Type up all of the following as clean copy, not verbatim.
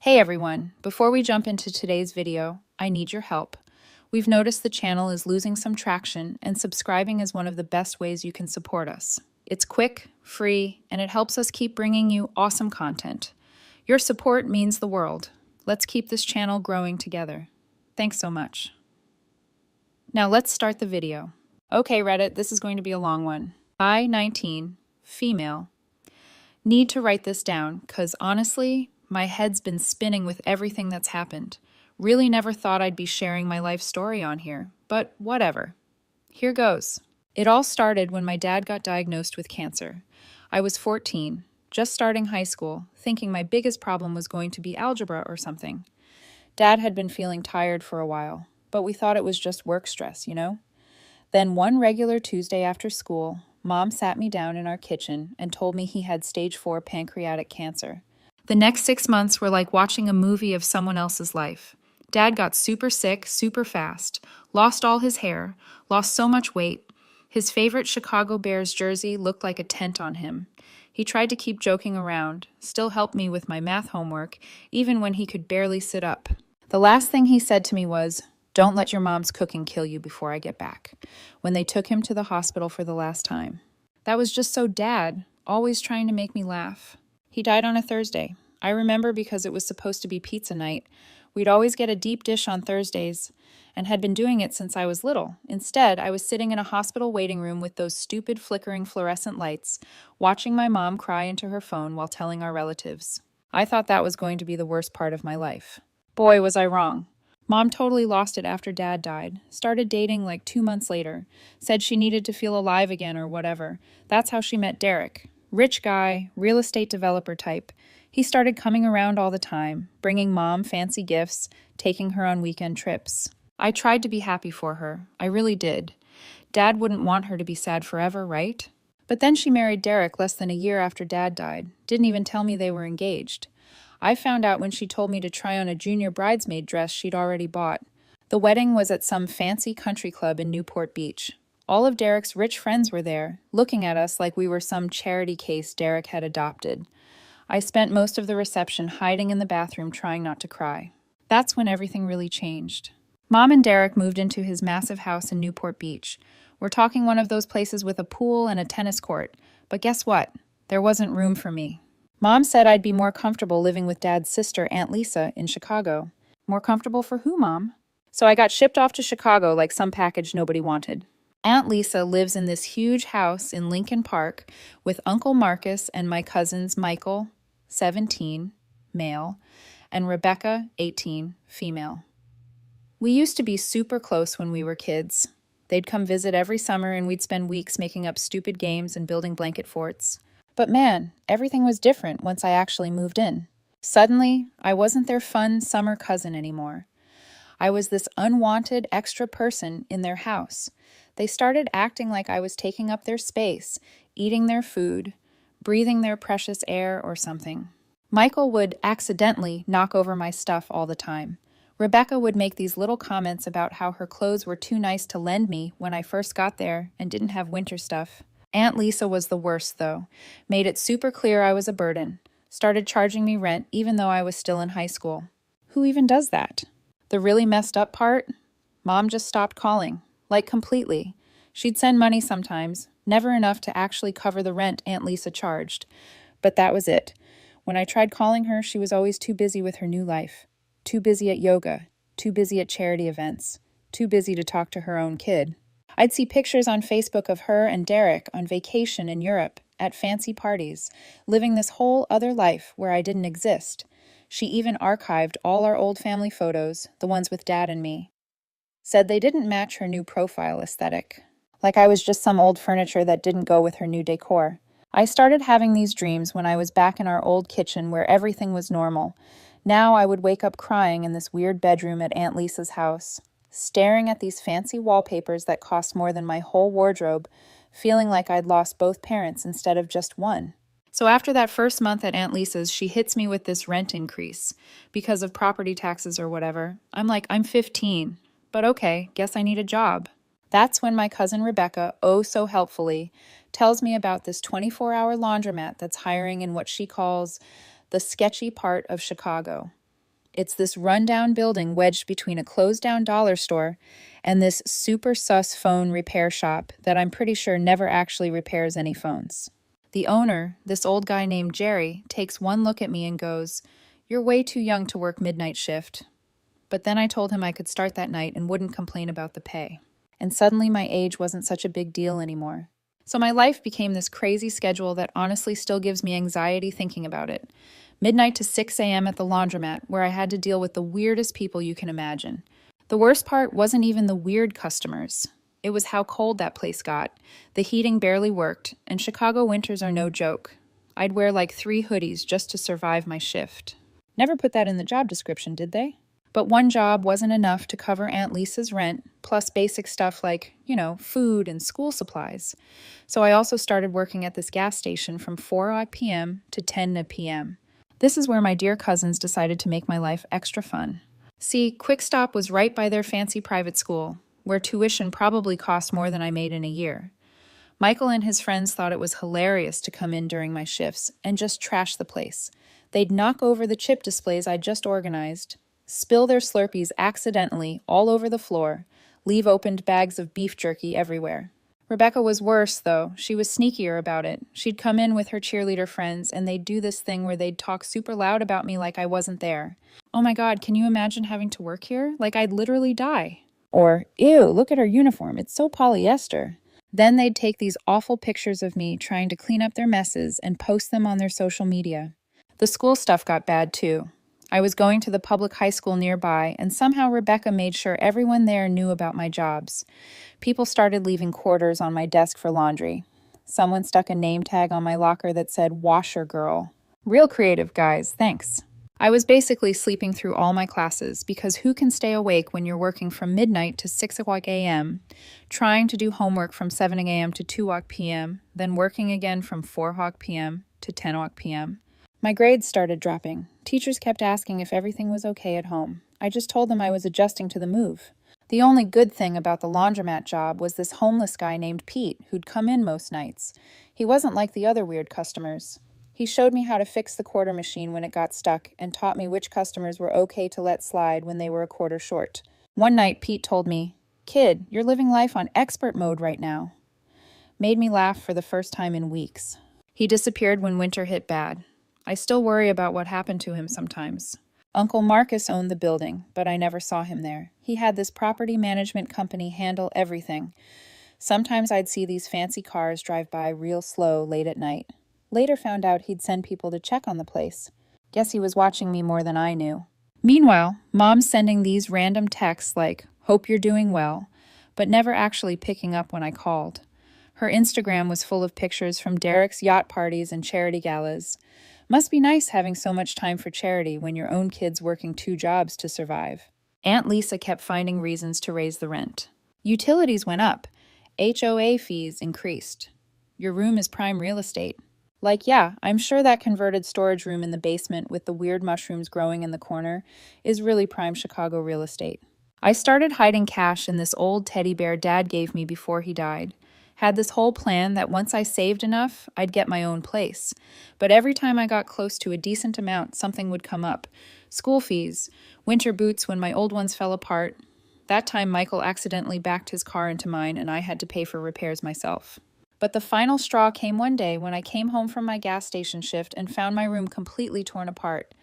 Hey everyone, before we jump into today's video, I need your help. We've noticed the channel is losing some traction, and subscribing is one of the best ways you can support us. It's quick, free, and it helps us keep bringing you awesome content. Your support means the world. Let's keep this channel growing together. Thanks so much. Now let's start the video. Okay, Reddit, this is going to be a long one. I, 19, female. Need to write this down, because honestly, my head's been spinning with everything that's happened. Really never thought I'd be sharing my life story on here, but whatever. Here goes. It all started when my dad got diagnosed with cancer. I was 14, just starting high school, thinking my biggest problem was going to be algebra or something. Dad had been feeling tired for a while, but we thought it was just work stress, you know? Then one regular Tuesday after school, Mom sat me down in our kitchen and told me he had stage 4 pancreatic cancer. The next 6 months were like watching a movie of someone else's life. Dad got super sick, super fast, lost all his hair, lost so much weight. His favorite Chicago Bears jersey looked like a tent on him. He tried to keep joking around, still helped me with my math homework, even when he could barely sit up. The last thing he said to me was, "Don't let your mom's cooking kill you before I get back," when they took him to the hospital for the last time. That was just so Dad, always trying to make me laugh. He died on a Thursday. I remember because it was supposed to be pizza night. We'd always get a deep dish on Thursdays, and had been doing it since I was little. Instead, I was sitting in a hospital waiting room with those stupid flickering fluorescent lights, watching my mom cry into her phone while telling our relatives. I thought that was going to be the worst part of my life. Boy, was I wrong. Mom totally lost it after Dad died. Started dating like 2 months later. Said she needed to feel alive again or whatever. That's how she met Derek. Rich guy, real estate developer type. He started coming around all the time, bringing Mom fancy gifts, taking her on weekend trips. I tried to be happy for her. I really did. Dad wouldn't want her to be sad forever, right? But then she married Derek less than a year after Dad died. Didn't even tell me they were engaged. I found out when she told me to try on a junior bridesmaid dress she'd already bought. The wedding was at some fancy country club in Newport Beach. All of Derek's rich friends were there, looking at us like we were some charity case Derek had adopted. I spent most of the reception hiding in the bathroom trying not to cry. That's when everything really changed. Mom and Derek moved into his massive house in Newport Beach. We're talking one of those places with a pool and a tennis court. But guess what? There wasn't room for me. Mom said I'd be more comfortable living with Dad's sister, Aunt Lisa, in Chicago. More comfortable for who, Mom? So I got shipped off to Chicago like some package nobody wanted. Aunt Lisa lives in this huge house in Lincoln Park with Uncle Marcus and my cousins Michael, 17, male, and Rebecca, 18, female. We used to be super close when we were kids. They'd come visit every summer and we'd spend weeks making up stupid games and building blanket forts. But man, everything was different once I actually moved in. Suddenly, I wasn't their fun summer cousin anymore. I was this unwanted extra person in their house. They started acting like I was taking up their space, eating their food, breathing their precious air or something. Michael would accidentally knock over my stuff all the time. Rebecca would make these little comments about how her clothes were too nice to lend me when I first got there and didn't have winter stuff. Aunt Lisa was the worst, though. Made it super clear I was a burden. Started charging me rent even though I was still in high school. Who even does that? The really messed up part? Mom just stopped calling. Like completely. She'd send money sometimes, never enough to actually cover the rent Aunt Lisa charged. But that was it. When I tried calling her, she was always too busy with her new life. Too busy at yoga. Too busy at charity events. Too busy to talk to her own kid. I'd see pictures on Facebook of her and Derek on vacation in Europe, at fancy parties, living this whole other life where I didn't exist. She even archived all our old family photos, the ones with Dad and me. Said they didn't match her new profile aesthetic. Like I was just some old furniture that didn't go with her new decor. I started having these dreams when I was back in our old kitchen where everything was normal. Now I would wake up crying in this weird bedroom at Aunt Lisa's house, staring at these fancy wallpapers that cost more than my whole wardrobe, feeling like I'd lost both parents instead of just one. So after that first month at Aunt Lisa's, she hits me with this rent increase because of property taxes or whatever. I'm like, I'm 15, but okay, guess I need a job. That's when my cousin Rebecca, oh so helpfully, tells me about this 24-hour laundromat that's hiring in what she calls the sketchy part of Chicago. It's this rundown building wedged between a closed-down dollar store and this super sus phone repair shop that I'm pretty sure never actually repairs any phones. The owner, this old guy named Jerry, takes one look at me and goes, "You're way too young to work midnight shift." But then I told him I could start that night and wouldn't complain about the pay. And suddenly my age wasn't such a big deal anymore. So my life became this crazy schedule that honestly still gives me anxiety thinking about it. Midnight to 6 a.m. at the laundromat, where I had to deal with the weirdest people you can imagine. The worst part wasn't even the weird customers. It was how cold that place got. The heating barely worked, and Chicago winters are no joke. I'd wear like 3 hoodies just to survive my shift. Never put that in the job description, did they? But one job wasn't enough to cover Aunt Lisa's rent, plus basic stuff like, food and school supplies. So I also started working at this gas station from 4 p.m. to 10 p.m. This is where my dear cousins decided to make my life extra fun. See, Quick Stop was right by their fancy private school, where tuition probably cost more than I made in a year. Michael and his friends thought it was hilarious to come in during my shifts and just trash the place. They'd knock over the chip displays I'd just organized, spill their Slurpees accidentally all over the floor, leave opened bags of beef jerky everywhere. Rebecca was worse, though. She was sneakier about it. She'd come in with her cheerleader friends, and they'd do this thing where they'd talk super loud about me like I wasn't there. "Oh my God, can you imagine having to work here? Like I'd literally die." Or, "Ew, look at her uniform. It's so polyester." Then they'd take these awful pictures of me trying to clean up their messes and post them on their social media. The school stuff got bad, too. I was going to the public high school nearby, and somehow Rebecca made sure everyone there knew about my jobs. People started leaving quarters on my desk for laundry. Someone stuck a name tag on my locker that said "Washer Girl." Real creative, guys, thanks. I was basically sleeping through all my classes, because who can stay awake when you're working from midnight to 6 a.m., trying to do homework from 7 a.m. to 2 p.m., then working again from 4 p.m. to 10 p.m.? My grades started dropping. Teachers kept asking if everything was okay at home. I just told them I was adjusting to the move. The only good thing about the laundromat job was this homeless guy named Pete who'd come in most nights. He wasn't like the other weird customers. He showed me how to fix the quarter machine when it got stuck and taught me which customers were okay to let slide when they were a quarter short. One night, Pete told me, "Kid, you're living life on expert mode right now." Made me laugh for the first time in weeks. He disappeared when winter hit bad. I still worry about what happened to him sometimes. Uncle Marcus owned the building, but I never saw him there. He had this property management company handle everything. Sometimes I'd see these fancy cars drive by real slow late at night. Later found out he'd send people to check on the place. Guess he was watching me more than I knew. Meanwhile, Mom's sending these random texts like, "Hope you're doing well," but never actually picking up when I called. Her Instagram was full of pictures from Derek's yacht parties and charity galas. Must be nice having so much time for charity when your own kid's working 2 jobs to survive. Aunt Lisa kept finding reasons to raise the rent. Utilities went up. HOA fees increased. Your room is prime real estate. Like, yeah, I'm sure that converted storage room in the basement with the weird mushrooms growing in the corner is really prime Chicago real estate. I started hiding cash in this old teddy bear Dad gave me before he died. Had this whole plan that once I saved enough, I'd get my own place. But every time I got close to a decent amount, something would come up. School fees, winter boots when my old ones fell apart. That time Michael accidentally backed his car into mine and I had to pay for repairs myself. But the final straw came one day when I came home from my gas station shift and found my room completely torn apart.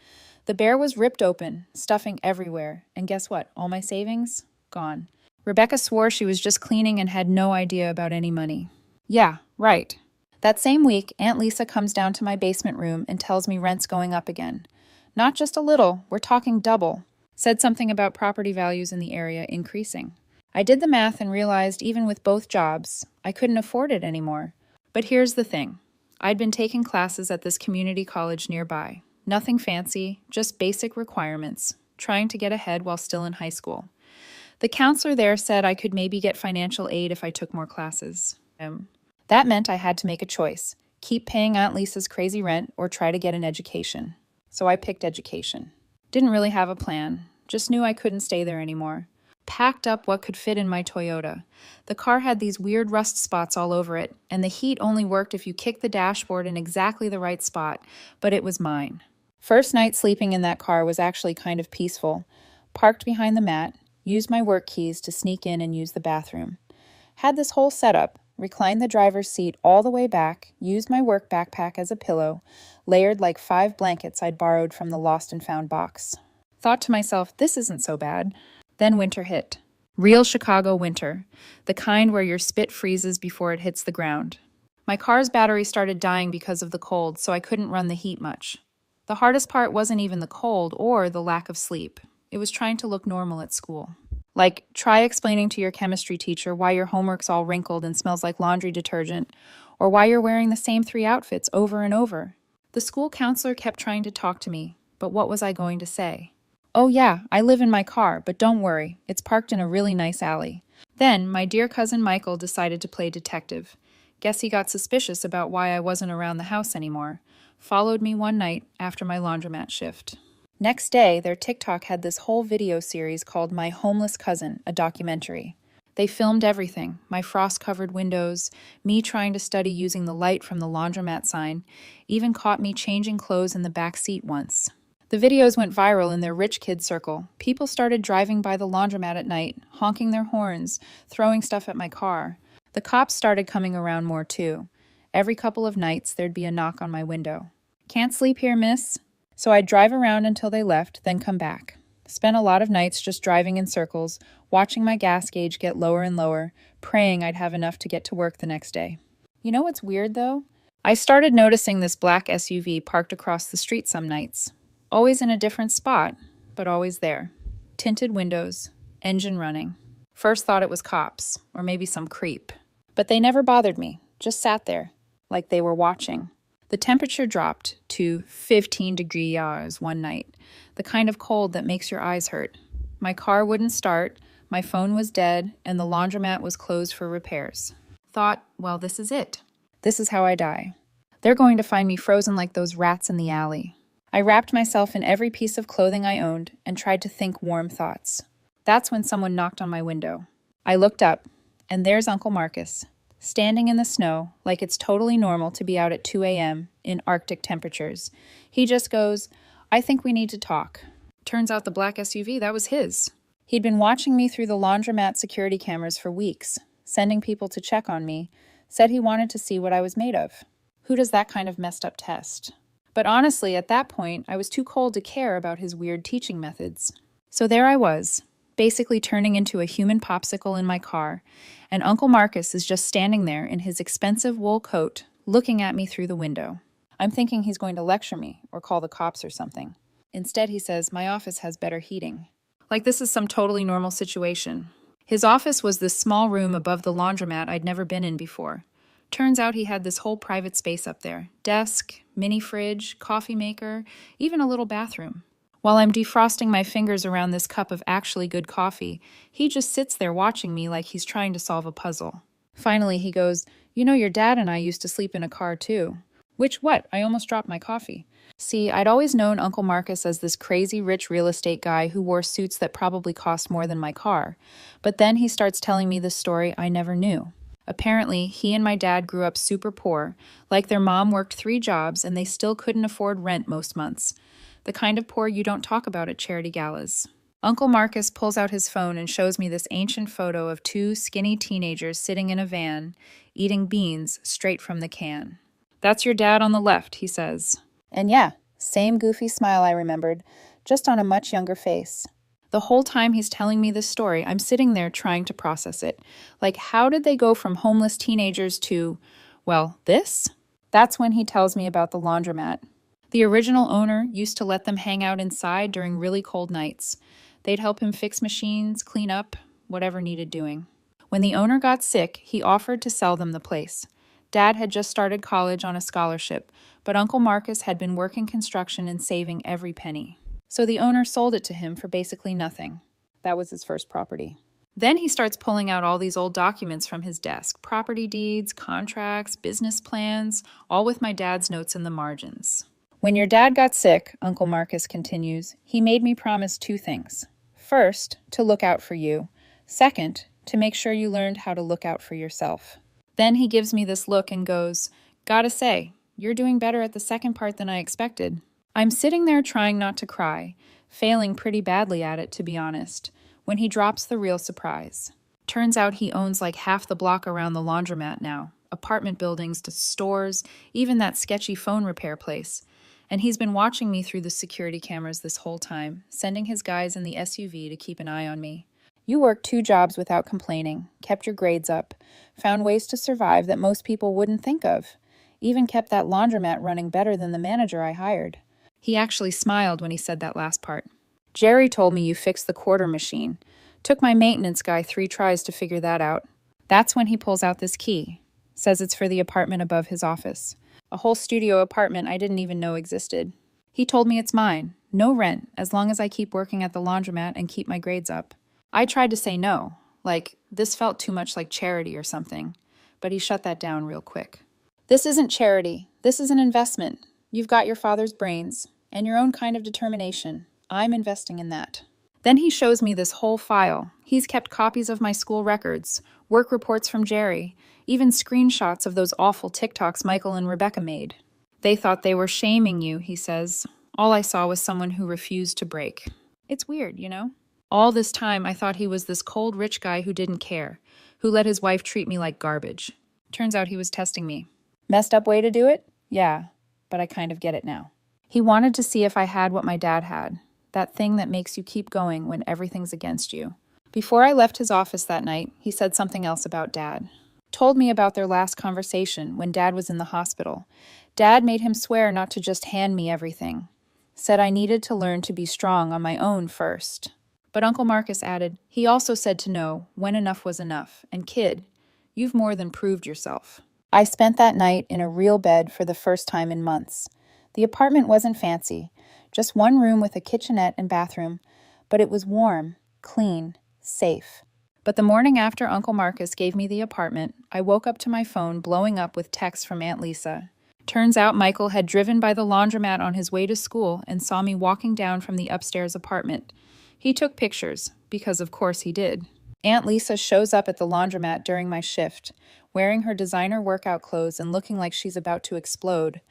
The bear was ripped open, stuffing everywhere. And guess what? All my savings? Gone. Rebecca swore she was just cleaning and had no idea about any money. Yeah, right. That same week, Aunt Lisa comes down to my basement room and tells me rent's going up again. Not just a little, we're talking double. Said something about property values in the area increasing. I did the math and realized even with both jobs, I couldn't afford it anymore. But here's the thing. I'd been taking classes at this community college nearby. Nothing fancy, just basic requirements, trying to get ahead while still in high school. The counselor there said I could maybe get financial aid if I took more classes. That meant I had to make a choice. Keep paying Aunt Lisa's crazy rent or try to get an education. So I picked education. Didn't really have a plan. Just knew I couldn't stay there anymore. Packed up what could fit in my Toyota. The car had these weird rust spots all over it, and the heat only worked if you kicked the dashboard in exactly the right spot, but it was mine. First night sleeping in that car was actually kind of peaceful. Parked behind the mat, used my work keys to sneak in and use the bathroom. Had this whole setup, reclined the driver's seat all the way back, used my work backpack as a pillow, layered like 5 blankets I'd borrowed from the lost and found box. Thought to myself, this isn't so bad. Then winter hit. Real Chicago winter, the kind where your spit freezes before it hits the ground. My car's battery started dying because of the cold, so I couldn't run the heat much. The hardest part wasn't even the cold or the lack of sleep. It was trying to look normal at school. Like, try explaining to your chemistry teacher why your homework's all wrinkled and smells like laundry detergent, or why you're wearing the same 3 outfits over and over. The school counselor kept trying to talk to me, but what was I going to say? Oh yeah, I live in my car, but don't worry, it's parked in a really nice alley. Then, my dear cousin Michael decided to play detective. Guess he got suspicious about why I wasn't around the house anymore. Followed me one night after my laundromat shift. Next day, their TikTok had this whole video series called My Homeless Cousin, a documentary. They filmed everything, my frost-covered windows, me trying to study using the light from the laundromat sign, even caught me changing clothes in the back seat once. The videos went viral in their rich kid circle. People started driving by the laundromat at night, honking their horns, throwing stuff at my car. The cops started coming around more too. Every couple of nights, there'd be a knock on my window. Can't sleep here, miss? So I'd drive around until they left, then come back. Spent a lot of nights just driving in circles, watching my gas gauge get lower and lower, praying I'd have enough to get to work the next day. You know what's weird, though? I started noticing this black SUV parked across the street some nights. Always in a different spot, but always there. Tinted windows, engine running. First thought it was cops, or maybe some creep. But they never bothered me, just sat there, like they were watching. The temperature dropped to 15 degrees one night, the kind of cold that makes your eyes hurt. My car wouldn't start, my phone was dead, and the laundromat was closed for repairs. Thought, well, this is it. This is how I die. They're going to find me frozen like those rats in the alley. I wrapped myself in every piece of clothing I owned and tried to think warm thoughts. That's when someone knocked on my window. I looked up, and there's Uncle Marcus, standing in the snow like it's totally normal to be out at 2 a.m. in Arctic temperatures. He just goes, I think we need to talk. Turns out the black SUV, that was his. He'd been watching me through the laundromat security cameras for weeks, sending people to check on me, said he wanted to see what I was made of. Who does that kind of messed up test? But honestly, at that point, I was too cold to care about his weird teaching methods. So there I was, basically turning into a human popsicle in my car, and Uncle Marcus is just standing there in his expensive wool coat, looking at me through the window. I'm thinking he's going to lecture me or call the cops or something. Instead, he says, my office has better heating. Like this is some totally normal situation. His office was this small room above the laundromat I'd never been in before. Turns out he had this whole private space up there. Desk, mini fridge, coffee maker, even a little bathroom. While I'm defrosting my fingers around this cup of actually good coffee, he just sits there watching me like he's trying to solve a puzzle. Finally, he goes, you know, your dad and I used to sleep in a car too. Which what? I almost dropped my coffee. See, I'd always known Uncle Marcus as this crazy rich real estate guy who wore suits that probably cost more than my car. But then he starts telling me this story I never knew. Apparently, he and my dad grew up super poor, like their mom worked 3 jobs and they still couldn't afford rent most months. The kind of poor you don't talk about at charity galas. Uncle Marcus pulls out his phone and shows me this ancient photo of 2 skinny teenagers sitting in a van, eating beans straight from the can. That's your dad on the left, he says. And yeah, same goofy smile I remembered, just on a much younger face. The whole time he's telling me this story, I'm sitting there trying to process it. Like, how did they go from homeless teenagers to, well, this? That's when he tells me about the laundromat. The original owner used to let them hang out inside during really cold nights. They'd help him fix machines, clean up, whatever needed doing. When the owner got sick, he offered to sell them the place. Dad had just started college on a scholarship, but Uncle Marcus had been working construction and saving every penny. So the owner sold it to him for basically nothing. That was his first property. Then he starts pulling out all these old documents from his desk, property deeds, contracts, business plans, all with my dad's notes in the margins. When your dad got sick, Uncle Marcus continues, he made me promise 2 things. First, to look out for you. Second, to make sure you learned how to look out for yourself. Then he gives me this look and goes, gotta say, you're doing better at the second part than I expected. I'm sitting there trying not to cry, failing pretty badly at it, to be honest, when he drops the real surprise. Turns out he owns like half the block around the laundromat now, apartment buildings to stores, even that sketchy phone repair place. And he's been watching me through the security cameras this whole time, sending his guys in the SUV to keep an eye on me. You worked 2 jobs without complaining, kept your grades up, found ways to survive that most people wouldn't think of, even kept that laundromat running better than the manager I hired. He actually smiled when he said that last part. Jerry told me you fixed the quarter machine. Took my maintenance guy 3 tries to figure that out. That's when he pulls out this key. Says it's for the apartment above his office. A whole studio apartment I didn't even know existed. He told me it's mine. No rent, as long as I keep working at the laundromat and keep my grades up. I tried to say no. Like, this felt too much like charity or something. But he shut that down real quick. This isn't charity. This is an investment. You've got your father's brains and your own kind of determination. I'm investing in that. Then he shows me this whole file. He's kept copies of my school records, work reports from Jerry, even screenshots of those awful TikToks Michael and Rebecca made. They thought they were shaming you, he says. All I saw was someone who refused to break. It's weird, you know? All this time, I thought he was this cold, rich guy who didn't care, who let his wife treat me like garbage. Turns out he was testing me. Messed up way to do it? Yeah, but I kind of get it now. He wanted to see if I had what my dad had, that thing that makes you keep going when everything's against you. Before I left his office that night, he said something else about Dad. Told me about their last conversation when Dad was in the hospital. Dad made him swear not to just hand me everything. Said I needed to learn to be strong on my own first. But Uncle Marcus added, he also said to know when enough was enough, and kid, you've more than proved yourself. I spent that night in a real bed for the first time in months. The apartment wasn't fancy, just one room with a kitchenette and bathroom, but it was warm, clean, safe. But the morning after Uncle Marcus gave me the apartment, I woke up to my phone blowing up with texts from Aunt Lisa. Turns out Michael had driven by the laundromat on his way to school and saw me walking down from the upstairs apartment. He took pictures, because of course he did. Aunt Lisa shows up at the laundromat during my shift, wearing her designer workout clothes and looking like she's about to explode.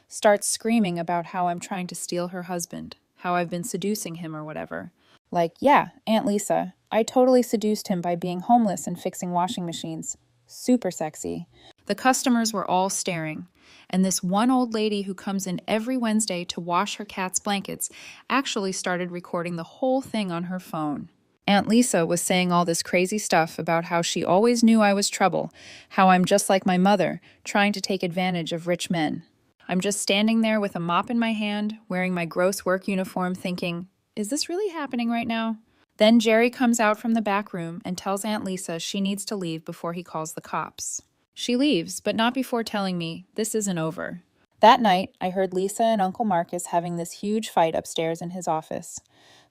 Starts screaming about how I'm trying to steal her husband, how I've been seducing him or whatever. Like, yeah, Aunt Lisa, I totally seduced him by being homeless and fixing washing machines. Super sexy. The customers were all staring, and this one old lady who comes in every Wednesday to wash her cat's blankets actually started recording the whole thing on her phone. Aunt Lisa was saying all this crazy stuff about how she always knew I was trouble, how I'm just like my mother, trying to take advantage of rich men. I'm just standing there with a mop in my hand, wearing my gross work uniform, thinking, is this really happening right now? Then Jerry comes out from the back room and tells Aunt Lisa she needs to leave before he calls the cops. She leaves, but not before telling me this isn't over. That night, I heard Lisa and Uncle Marcus having this huge fight upstairs in his office.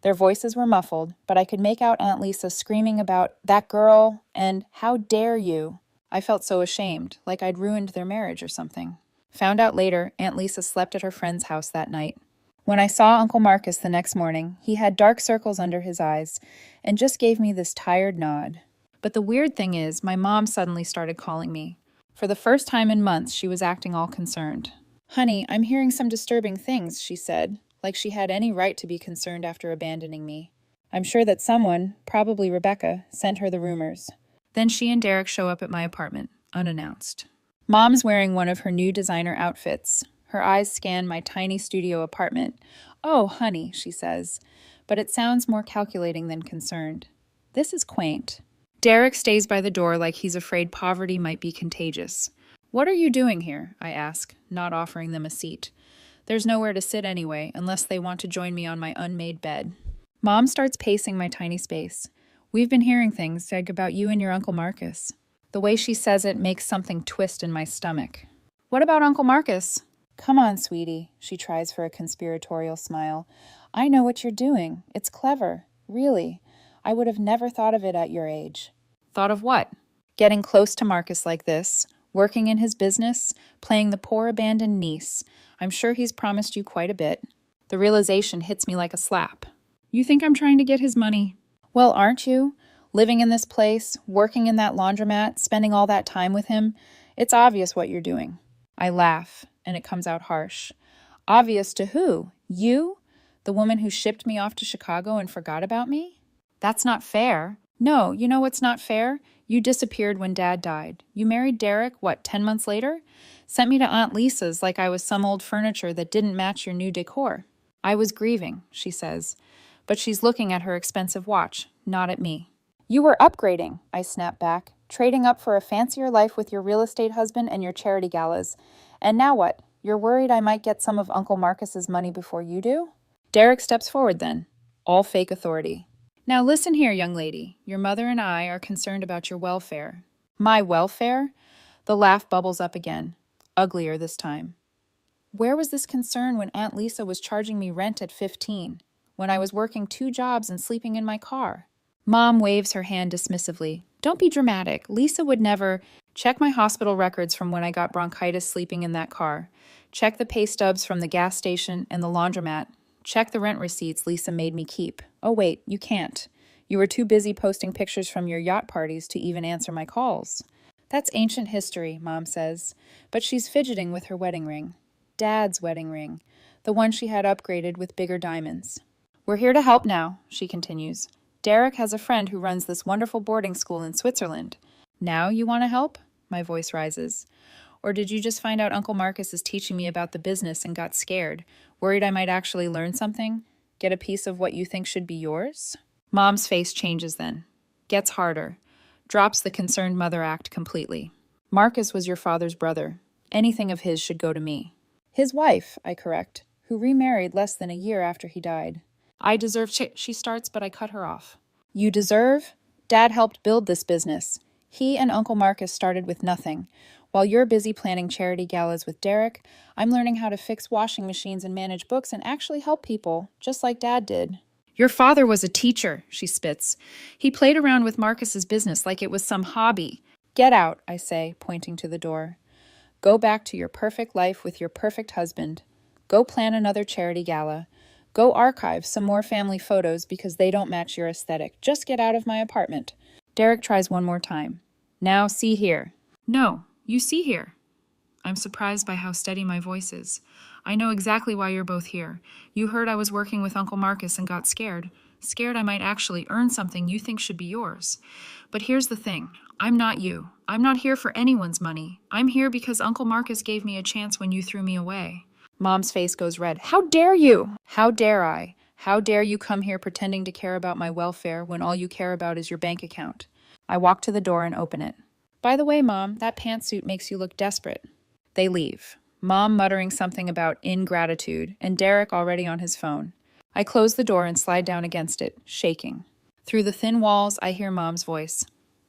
Their voices were muffled, but I could make out Aunt Lisa screaming about that girl and how dare you. I felt so ashamed, like I'd ruined their marriage or something. Found out later, Aunt Lisa slept at her friend's house that night. When I saw Uncle Marcus the next morning, he had dark circles under his eyes and just gave me this tired nod. But the weird thing is, my mom suddenly started calling me. For the first time in months, she was acting all concerned. Honey, I'm hearing some disturbing things, she said, like she had any right to be concerned after abandoning me. I'm sure that someone, probably Rebecca, sent her the rumors. Then she and Derek show up at my apartment, unannounced. Mom's wearing one of her new designer outfits. Her eyes scan my tiny studio apartment. Oh, honey, she says, but it sounds more calculating than concerned. This is quaint. Derek stays by the door like he's afraid poverty might be contagious. What are you doing here? I ask, not offering them a seat. There's nowhere to sit anyway, unless they want to join me on my unmade bed. Mom starts pacing my tiny space. We've been hearing things like about you and your Uncle Marcus. The way she says it makes something twist in my stomach. What about Uncle Marcus? Come on, sweetie, she tries for a conspiratorial smile. I know what you're doing. It's clever. Really. I would have never thought of it at your age. Thought of what? Getting close to Marcus like this, working in his business, playing the poor abandoned niece. I'm sure he's promised you quite a bit. The realization hits me like a slap. You think I'm trying to get his money? Well, aren't you? Living in this place, working in that laundromat, spending all that time with him. It's obvious what you're doing. I laugh, and it comes out harsh. Obvious to who? You? The woman who shipped me off to Chicago and forgot about me? That's not fair. No, you know what's not fair? You disappeared when Dad died. You married Derek, what, 10 months later? Sent me to Aunt Lisa's like I was some old furniture that didn't match your new decor. I was grieving, she says. But she's looking at her expensive watch, not at me. You were upgrading, I snap back, trading up for a fancier life with your real estate husband and your charity galas. And now what? You're worried I might get some of Uncle Marcus's money before you do? Derek steps forward then, all fake authority. Now listen here, young lady. Your mother and I are concerned about your welfare. My welfare? The laugh bubbles up again, uglier this time. Where was this concern when Aunt Lisa was charging me rent at 15, when I was working 2 jobs and sleeping in my car? Mom waves her hand dismissively. Don't be dramatic. Lisa would never. Check my hospital records from when I got bronchitis sleeping in that car. Check the pay stubs from the gas station and the laundromat. Check the rent receipts Lisa made me keep. Oh wait, you can't. You were too busy posting pictures from your yacht parties to even answer my calls. That's ancient history, Mom says, but she's fidgeting with her wedding ring. Dad's wedding ring, the one she had upgraded with bigger diamonds. We're here to help now, she continues. Derek has a friend who runs this wonderful boarding school in Switzerland. Now you want to help? My voice rises. Or did you just find out Uncle Marcus is teaching me about the business and got scared, worried I might actually learn something? Get a piece of what you think should be yours? Mom's face changes then. Gets harder. Drops the concerned mother act completely. Marcus was your father's brother. Anything of his should go to me. His wife, I correct, who remarried less than a year after he died. I deserve, she starts, but I cut her off. You deserve? Dad helped build this business. He and Uncle Marcus started with nothing. While you're busy planning charity galas with Derek, I'm learning how to fix washing machines and manage books and actually help people, just like Dad did. Your father was a teacher, she spits. He played around with Marcus's business like it was some hobby. Get out, I say, pointing to the door. Go back to your perfect life with your perfect husband. Go plan another charity gala. Go archive some more family photos because they don't match your aesthetic. Just get out of my apartment. Derek tries one more time. Now see here. No, you see here. I'm surprised by how steady my voice is. I know exactly why you're both here. You heard I was working with Uncle Marcus and got scared. Scared I might actually earn something you think should be yours. But here's the thing. I'm not you. I'm not here for anyone's money. I'm here because Uncle Marcus gave me a chance when you threw me away. Mom's face goes red. How dare you? How dare I? How dare you come here pretending to care about my welfare when all you care about is your bank account? I walk to the door and open it. By the way, Mom, that pantsuit makes you look desperate. They leave. Mom muttering something about ingratitude, and Derek already on his phone. I close the door and slide down against it, shaking. Through the thin walls, I hear Mom's voice.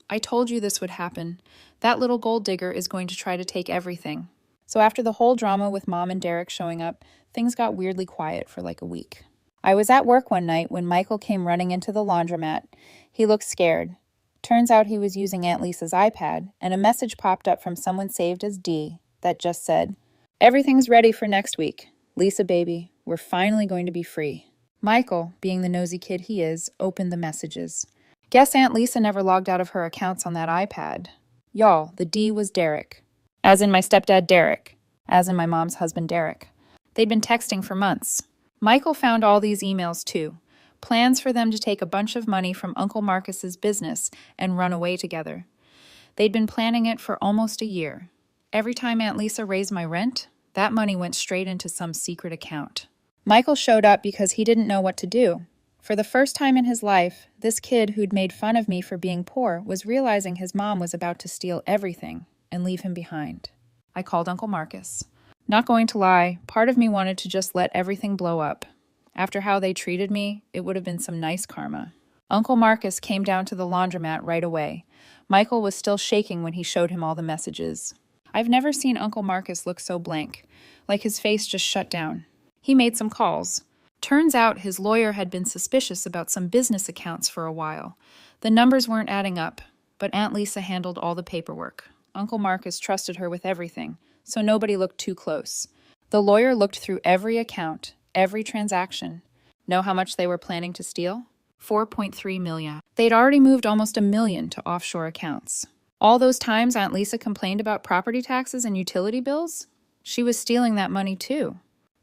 I told you this would happen. That little gold digger is going to try to take everything. So after the whole drama with Mom and Derek showing up, things got weirdly quiet for like a week. I was at work one night when Michael came running into the laundromat. He looked scared. Turns out he was using Aunt Lisa's iPad, and a message popped up from someone saved as D that just said, "Everything's ready for next week. Lisa, baby, we're finally going to be free." Michael, being the nosy kid he is, opened the messages. Guess Aunt Lisa never logged out of her accounts on that iPad. Y'all, the D was Derek. As in my stepdad Derek. As in my mom's husband Derek. They'd been texting for months. Michael found all these emails too. Plans for them to take a bunch of money from Uncle Marcus's business and run away together. They'd been planning it for almost a year. Every time Aunt Lisa raised my rent, that money went straight into some secret account. Michael showed up because he didn't know what to do. For the first time in his life, this kid who'd made fun of me for being poor was realizing his mom was about to steal everything and leave him behind. I called Uncle Marcus. Not going to lie, part of me wanted to just let everything blow up. After how they treated me, it would have been some nice karma. Uncle Marcus came down to the laundromat right away. Michael was still shaking when he showed him all the messages. I've never seen Uncle Marcus look so blank, like his face just shut down. He made some calls. Turns out his lawyer had been suspicious about some business accounts for a while. The numbers weren't adding up, but Aunt Lisa handled all the paperwork. Uncle Marcus trusted her with everything, so nobody looked too close. The lawyer looked through every account, every transaction. Know how much they were planning to steal? 4.3 million. They'd already moved almost $1 million to offshore accounts. All those times Aunt Lisa complained about property taxes and utility bills? She was stealing that money too.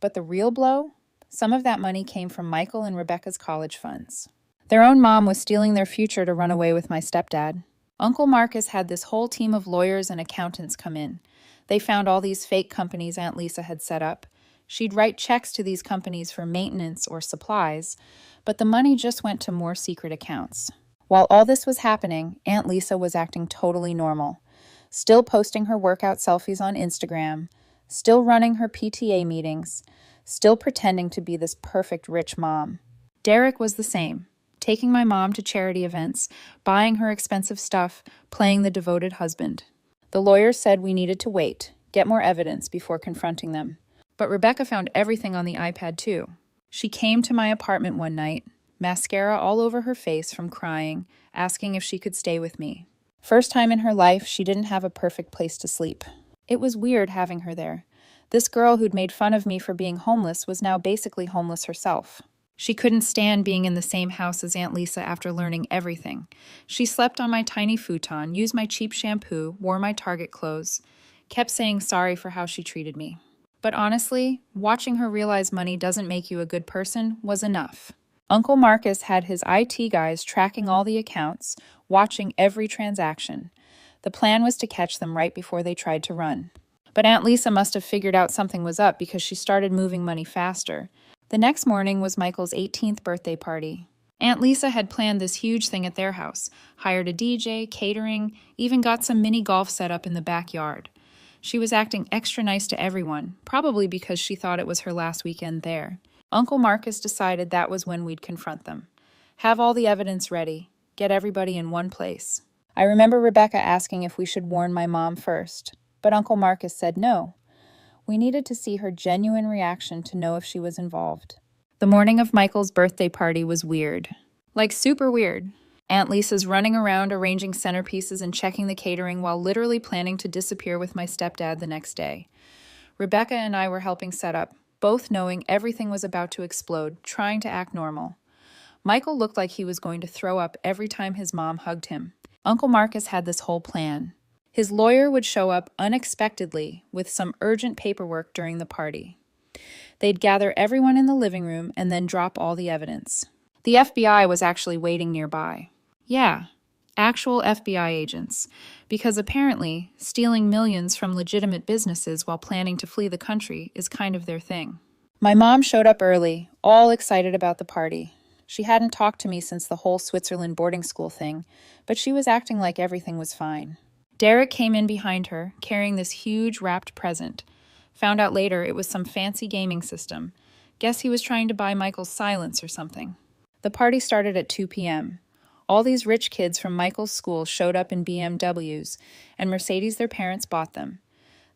But the real blow? Some of that money came from Michael and Rebecca's college funds. Their own mom was stealing their future to run away with my stepdad. Uncle Marcus had this whole team of lawyers and accountants come in. They found all these fake companies Aunt Lisa had set up. She'd write checks to these companies for maintenance or supplies, but the money just went to more secret accounts. While all this was happening, Aunt Lisa was acting totally normal, still posting her workout selfies on Instagram, still running her PTA meetings, still pretending to be this perfect rich mom. Derek was the same, taking my mom to charity events, buying her expensive stuff, playing the devoted husband. The lawyers said we needed to wait, get more evidence before confronting them. But Rebecca found everything on the iPad too. She came to my apartment one night, mascara all over her face from crying, asking if she could stay with me. First time in her life, she didn't have a perfect place to sleep. It was weird having her there. This girl who'd made fun of me for being homeless was now basically homeless herself. She couldn't stand being in the same house as Aunt Lisa after learning everything. She slept on my tiny futon, used my cheap shampoo, wore my Target clothes, kept saying sorry for how she treated me. But honestly, watching her realize money doesn't make you a good person was enough. Uncle Marcus had his IT guys tracking all the accounts, watching every transaction. The plan was to catch them right before they tried to run. But Aunt Lisa must have figured out something was up because she started moving money faster. The next morning was Michael's 18th birthday party. Aunt Lisa had planned this huge thing at their house, hired a DJ, catering, even got some mini golf set up in the backyard. She was acting extra nice to everyone, probably because she thought it was her last weekend there. Uncle Marcus decided that was when we'd confront them. Have all the evidence ready, get everybody in one place. I remember Rebecca asking if we should warn my mom first, but Uncle Marcus said no. We needed to see her genuine reaction to know if she was involved. The morning of Michael's birthday party was weird. Like super weird. Aunt Lisa's running around arranging centerpieces and checking the catering while literally planning to disappear with my stepdad the next day. Rebecca and I were helping set up, both knowing everything was about to explode, trying to act normal. Michael looked like he was going to throw up every time his mom hugged him. Uncle Marcus had this whole plan. His lawyer would show up unexpectedly with some urgent paperwork during the party. They'd gather everyone in the living room and then drop all the evidence. The FBI was actually waiting nearby. Yeah, actual FBI agents, because apparently stealing millions from legitimate businesses while planning to flee the country is kind of their thing. My mom showed up early, all excited about the party. She hadn't talked to me since the whole Switzerland boarding school thing, but she was acting like everything was fine. Derek came in behind her, carrying this huge wrapped present. Found out later it was some fancy gaming system. Guess he was trying to buy Michael's silence or something. The party started at 2 p.m. All these rich kids from Michael's school showed up in BMWs, and Mercedes their parents bought them.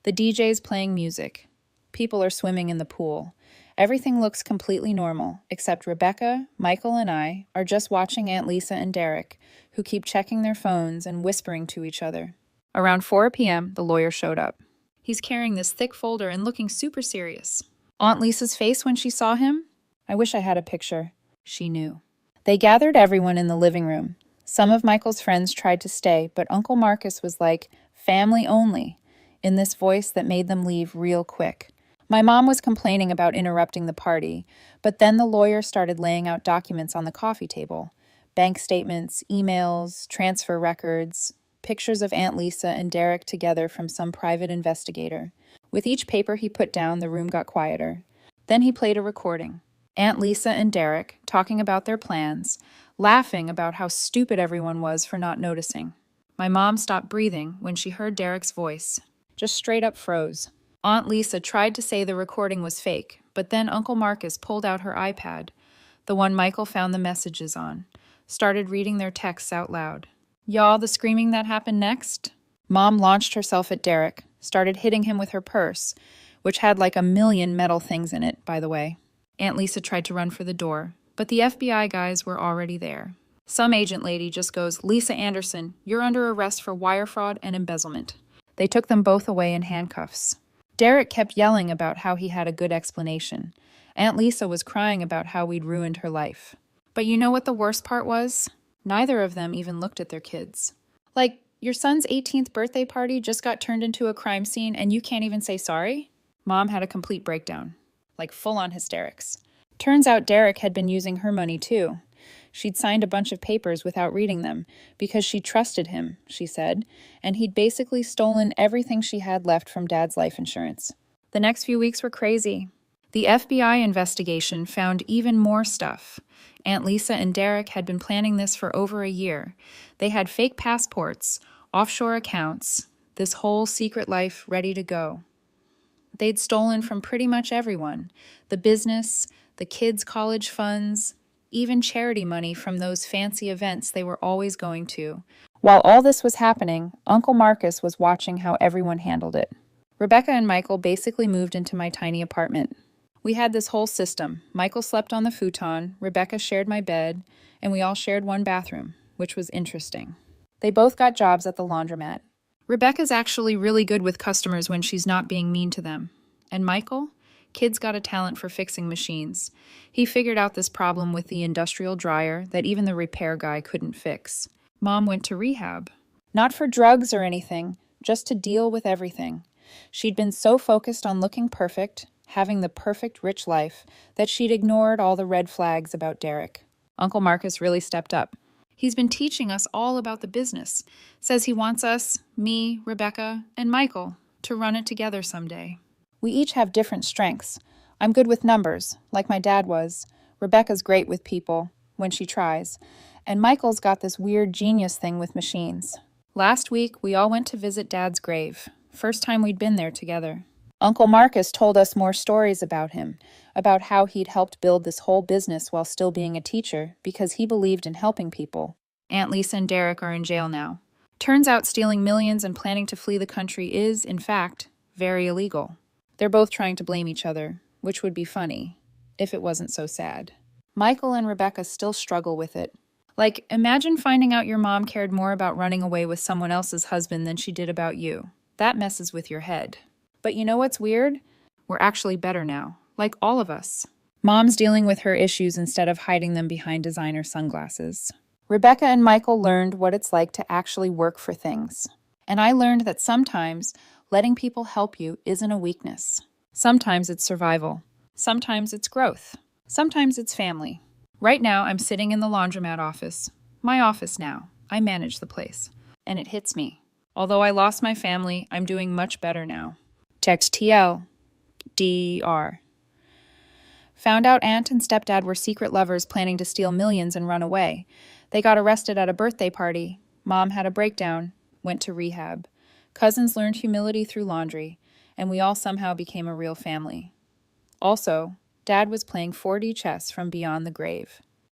The DJ's playing music. People are swimming in the pool. Everything looks completely normal, except Rebecca, Michael, and I are just watching Aunt Lisa and Derek, who keep checking their phones and whispering to each other. Around 4 p.m., the lawyer showed up. He's carrying this thick folder and looking super serious. Aunt Lisa's face when she saw him? I wish I had a picture. She knew. They gathered everyone in the living room. Some of Michael's friends tried to stay, but Uncle Marcus was like, family only, in this voice that made them leave real quick. My mom was complaining about interrupting the party, but then the lawyer started laying out documents on the coffee table. Bank statements, emails, transfer records, pictures of Aunt Lisa and Derek together from some private investigator. With each paper he put down, the room got quieter. Then he played a recording. Aunt Lisa and Derek talking about their plans, laughing about how stupid everyone was for not noticing. My mom stopped breathing when she heard Derek's voice. Just straight up froze. Aunt Lisa tried to say the recording was fake, but then Uncle Marcus pulled out her iPad, the one Michael found the messages on, started reading their texts out loud. Y'all, the screaming that happened next? Mom launched herself at Derek, started hitting him with her purse, which had like a million metal things in it, by the way. Aunt Lisa tried to run for the door, but the FBI guys were already there. Some agent lady just goes, "Lisa Anderson, you're under arrest for wire fraud and embezzlement." They took them both away in handcuffs. Derek kept yelling about how he had a good explanation. Aunt Lisa was crying about how we'd ruined her life. But you know what the worst part was? Neither of them even looked at their kids. Like, your son's 18th birthday party just got turned into a crime scene and you can't even say sorry? Mom had a complete breakdown. like full-on hysterics. Turns out Derek had been using her money too. She'd signed a bunch of papers without reading them because she trusted him, she said, and he'd basically stolen everything she had left from Dad's life insurance. The next few weeks were crazy. The FBI investigation found even more stuff. Aunt Lisa and Derek had been planning this for over a year. They had fake passports, offshore accounts, this whole secret life ready to go. They'd stolen from pretty much everyone, the business, the kids' college funds, even charity money from those fancy events they were always going to. While all this was happening, Uncle Marcus was watching how everyone handled it. Rebecca and Michael basically moved into my tiny apartment. We had this whole system. Michael slept on the futon, Rebecca shared my bed, and we all shared one bathroom, which was interesting. They both got jobs at the laundromat. Rebecca's actually really good with customers when she's not being mean to them. And Michael? Kid's got a talent for fixing machines. He figured out this problem with the industrial dryer that even the repair guy couldn't fix. Mom went to rehab. Not for drugs or anything, just to deal with everything. She'd been so focused on looking perfect, having the perfect rich life, that she'd ignored all the red flags about Derek. Uncle Marcus really stepped up. He's been teaching us all about the business. Says he wants us, me, Rebecca, and Michael, to run it together someday. We each have different strengths. I'm good with numbers, like my dad was. Rebecca's great with people, when she tries. And Michael's got this weird genius thing with machines. Last week, we all went to visit Dad's grave. First time we'd been there together. Uncle Marcus told us more stories about him, about how he'd helped build this whole business while still being a teacher because he believed in helping people. Aunt Lisa and Derek are in jail now. Turns out stealing millions and planning to flee the country is, in fact, very illegal. They're both trying to blame each other, which would be funny, if it wasn't so sad. Michael and Rebecca still struggle with it. Like, imagine finding out your mom cared more about running away with someone else's husband than she did about you. That messes with your head. But you know what's weird? We're actually better now, like all of us. Mom's dealing with her issues instead of hiding them behind designer sunglasses. Rebecca and Michael learned what it's like to actually work for things. And I learned that sometimes letting people help you isn't a weakness. Sometimes it's survival. Sometimes it's growth. Sometimes it's family. Right now, I'm sitting in the laundromat office. My office now. I manage the place. And it hits me. Although I lost my family, I'm doing much better now. Text TL. DR. Found out aunt and stepdad were secret lovers planning to steal millions and run away. They got arrested at a birthday party. Mom had a breakdown. Went to rehab. Cousins learned humility through laundry. And we all somehow became a real family. Also, Dad was playing 4D chess from beyond the grave.